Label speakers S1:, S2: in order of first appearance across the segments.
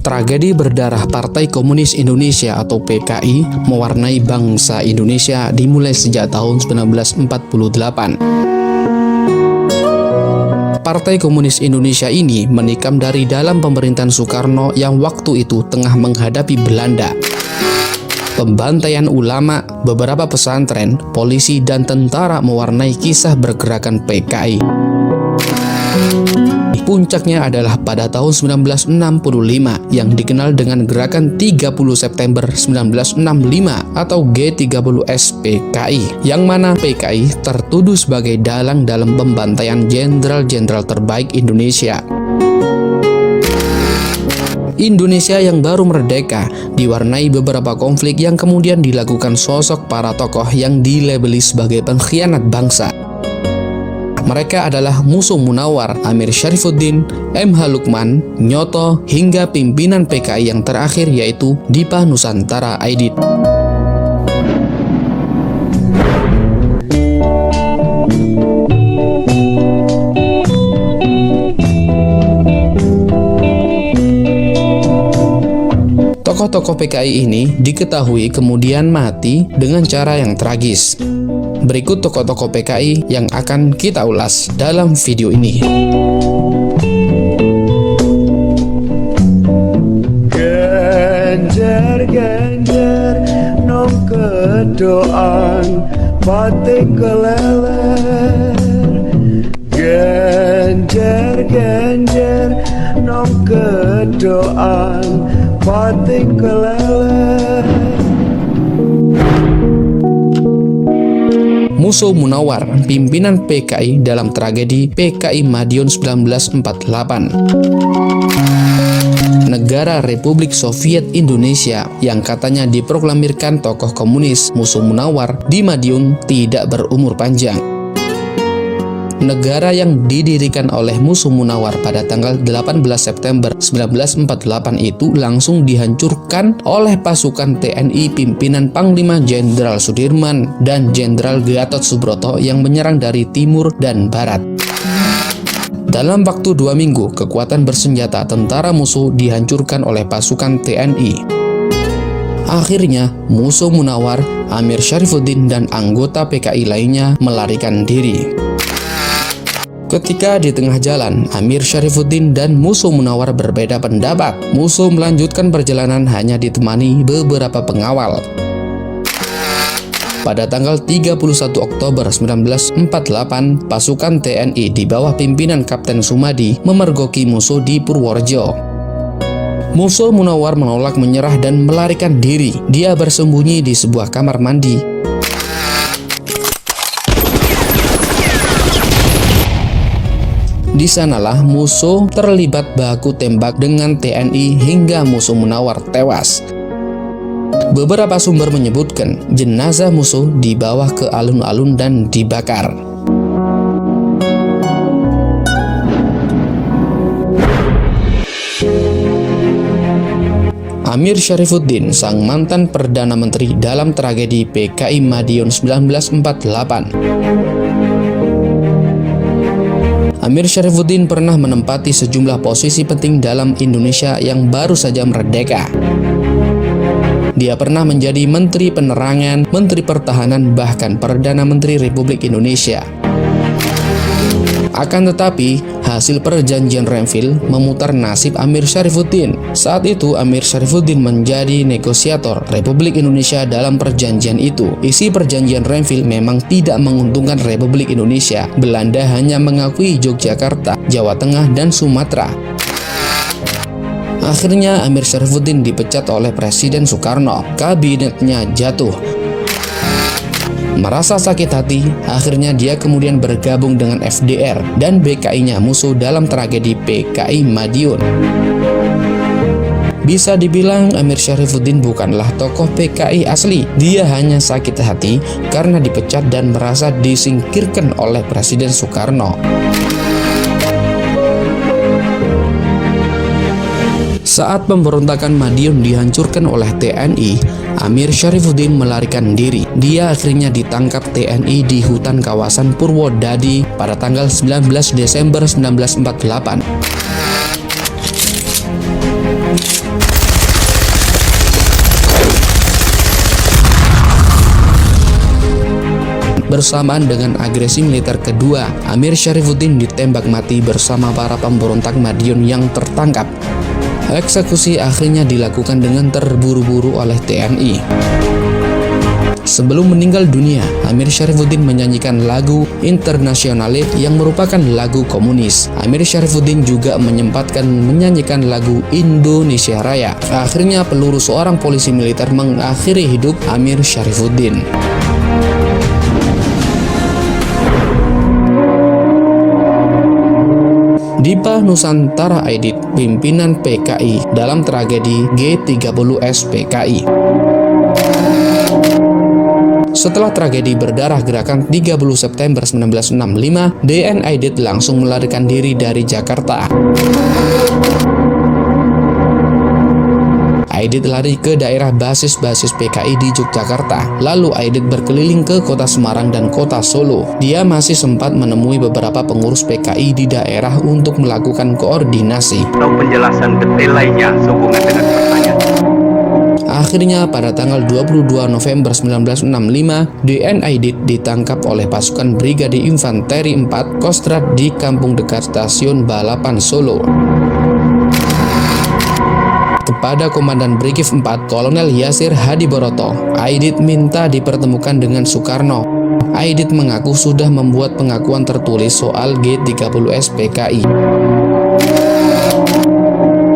S1: Tragedi berdarah Partai Komunis Indonesia atau PKI mewarnai bangsa Indonesia dimulai sejak tahun 1948. Partai Komunis Indonesia ini menikam dari dalam pemerintahan Soekarno yang waktu itu tengah menghadapi Belanda. Pembantaian ulama, beberapa pesantren, polisi, dan tentara mewarnai kisah bergerakan PKI. Puncaknya adalah pada tahun 1965 yang dikenal dengan Gerakan 30 September 1965 atau G30S PKI, yang mana PKI tertuduh sebagai dalang dalam pembantaian jenderal-jenderal terbaik Indonesia. Indonesia yang baru merdeka diwarnai beberapa konflik yang kemudian dilakukan sosok para tokoh yang dilabeli sebagai pengkhianat bangsa. Mereka adalah Musuh Munawar, Amir Syarifuddin, M.H. Lukman, Nyoto, hingga pimpinan PKI yang terakhir yaitu Dipa Nusantara Aidit. Tokoh-tokoh PKI ini diketahui kemudian mati dengan cara yang tragis. Berikut tokoh-tokoh PKI yang akan kita ulas dalam video ini.
S2: Genjer-genjer nong kedoan batik keleler. Genjer-genjer nong kedoan batik keleler.
S1: Musuh Munawar, pimpinan PKI dalam tragedi PKI Madiun 1948. Negara Republik Soviet Indonesia yang katanya diproklamirkan tokoh komunis Musuh Munawar di Madiun tidak berumur panjang. Negara yang didirikan oleh Musuh Munawar pada tanggal 18 September 1948 itu langsung dihancurkan oleh pasukan TNI pimpinan Panglima Jenderal Sudirman dan Jenderal Gatot Subroto yang menyerang dari timur dan barat. Dalam waktu 2 minggu, kekuatan bersenjata tentara musuh dihancurkan oleh pasukan TNI. Akhirnya, Musuh Munawar, Amir Syarifuddin, dan anggota PKI lainnya melarikan diri. Ketika di tengah jalan, Amir Syarifuddin dan Musuh Munawar berbeda pendapat. Musuh melanjutkan perjalanan hanya ditemani beberapa pengawal. Pada tanggal 31 Oktober 1948, pasukan TNI di bawah pimpinan Kapten Sumadi memergoki musuh di Purworejo. Musuh Munawar menolak menyerah dan melarikan diri. Dia bersembunyi di sebuah kamar mandi. Di sanalah musuh terlibat baku tembak dengan TNI hingga Musuh Munawar tewas. Beberapa sumber menyebutkan jenazah musuh dibawa ke alun-alun dan dibakar. Amir Syarifuddin, sang mantan Perdana Menteri dalam tragedi PKI Madiun 1948. Amir Syarifuddin pernah menempati sejumlah posisi penting dalam Indonesia yang baru saja merdeka. Dia pernah menjadi Menteri Penerangan, Menteri Pertahanan, bahkan Perdana Menteri Republik Indonesia. Akan tetapi, hasil perjanjian Renville memutar nasib Amir Syarifuddin. Saat itu, Amir Syarifuddin menjadi negosiator Republik Indonesia dalam perjanjian itu. Isi perjanjian Renville memang tidak menguntungkan Republik Indonesia. Belanda hanya mengakui Yogyakarta, Jawa Tengah, dan Sumatera. Akhirnya, Amir Syarifuddin dipecat oleh Presiden Soekarno. Kabinetnya jatuh. Merasa sakit hati, akhirnya dia kemudian bergabung dengan FDR dan BKI-nya musuh dalam tragedi PKI Madiun. Bisa dibilang Amir Syarifuddin bukanlah tokoh PKI asli. Dia hanya sakit hati karena dipecat dan merasa disingkirkan oleh Presiden Soekarno. Saat pemberontakan Madiun dihancurkan oleh TNI, Amir Syarifuddin melarikan diri. Dia akhirnya ditangkap TNI di hutan kawasan Purwodadi pada tanggal 19 Desember 1948. Bersamaan dengan agresi militer kedua, Amir Syarifuddin ditembak mati bersama para pemberontak Madiun yang tertangkap. Eksekusi akhirnya dilakukan dengan terburu-buru oleh TNI. Sebelum meninggal dunia, Amir Syarifuddin menyanyikan lagu Internasionale yang merupakan lagu komunis. Amir Syarifuddin juga menyempatkan menyanyikan lagu Indonesia Raya. Akhirnya peluru seorang polisi militer mengakhiri hidup Amir Syarifuddin. Dipa Nusantara Aidit, pimpinan PKI dalam tragedi G30S PKI. Setelah tragedi berdarah gerakan 30 September 1965, DN Aidit langsung melarikan diri dari Jakarta. Aidit lari ke daerah basis-basis PKI di Yogyakarta. Lalu Aidit berkeliling ke kota Semarang dan kota Solo. Dia masih sempat menemui beberapa pengurus PKI di daerah untuk melakukan koordinasi.
S3: Atau penjelasan detail lainnya sehubungan dengan pertanyaan.
S1: Akhirnya pada tanggal 22 November 1965, DN Aidit ditangkap oleh pasukan Brigade Infanteri 4 Kostrad di kampung dekat stasiun Balapan Solo. Kepada Komandan Brigif 4 Kolonel Yasir Hadiboroto, Aidit minta dipertemukan dengan Soekarno. Aidit mengaku sudah membuat pengakuan tertulis soal G30S PKI.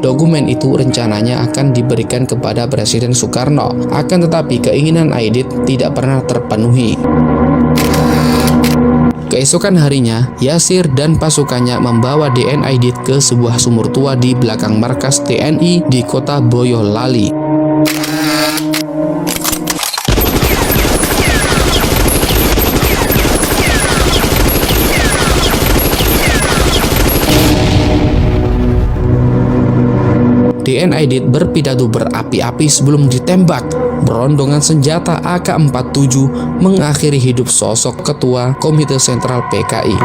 S1: Dokumen itu rencananya akan diberikan kepada Presiden Soekarno, akan tetapi keinginan Aidit tidak pernah terpenuhi. Keesokan harinya, Yasir dan pasukannya membawa DN Aidit ke sebuah sumur tua di belakang markas TNI di kota Boyolali. DN Aidit berpidato berapi-api sebelum ditembak. Berondongan senjata AK-47 mengakhiri hidup sosok ketua Komite Sentral PKI.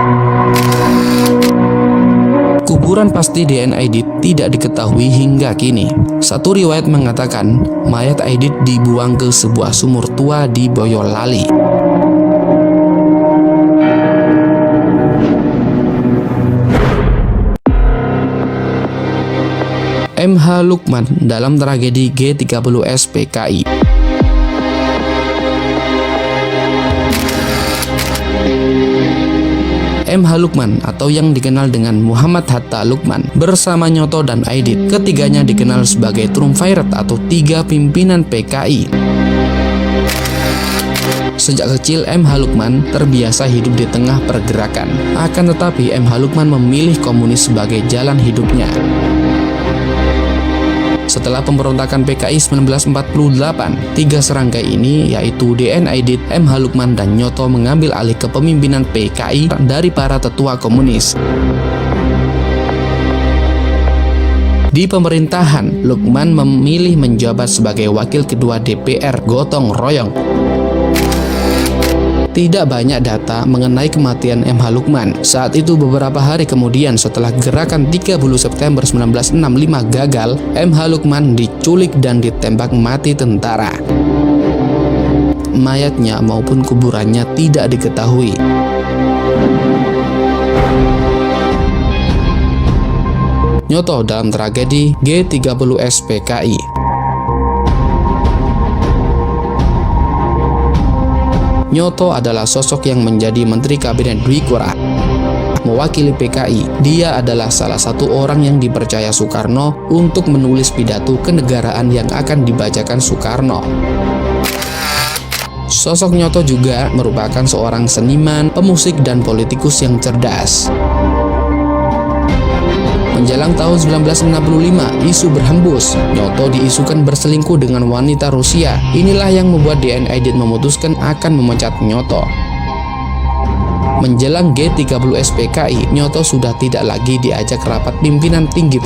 S1: Kuburan pasti DN Aidit tidak diketahui hingga kini. Satu riwayat mengatakan mayat Aidit dibuang ke sebuah sumur tua di Boyolali. MH Lukman dalam tragedi G30S PKI. MH Lukman atau yang dikenal dengan Muhammad Hatta Lukman bersama Nyoto dan Aidit, ketiganya dikenal sebagai Triumvirat atau tiga pimpinan PKI. Sejak kecil MH Lukman terbiasa hidup di tengah pergerakan. Akan tetapi MH Lukman memilih komunis sebagai jalan hidupnya. Setelah pemberontakan PKI 1948, tiga serangkai ini yaitu DN Aidit, MH Lukman, dan Nyoto mengambil alih kepemimpinan PKI dari para tetua komunis. Di pemerintahan, Lukman memilih menjabat sebagai wakil ketua DPR gotong royong. Tidak banyak data mengenai kematian MH Lukman. Saat itu beberapa hari kemudian setelah gerakan 30 September 1965 gagal, MH Lukman diculik dan ditembak mati tentara. Mayatnya maupun kuburannya tidak diketahui. Nyoto dalam tragedi G30S PKI. Nyoto adalah sosok yang menjadi Menteri Kabinet Dwi Korah. Mewakili PKI, dia adalah salah satu orang yang dipercaya Soekarno untuk menulis pidato kenegaraan yang akan dibacakan Soekarno. Sosok Nyoto juga merupakan seorang seniman, pemusik, dan politikus yang cerdas. Menjelang tahun 1965, isu berhembus. Nyoto diisukan berselingkuh dengan wanita Rusia. Inilah yang membuat DN Aidit memutuskan akan memecat Nyoto. Menjelang G30S PKI, Nyoto sudah tidak lagi diajak rapat pimpinan tinggi PKI.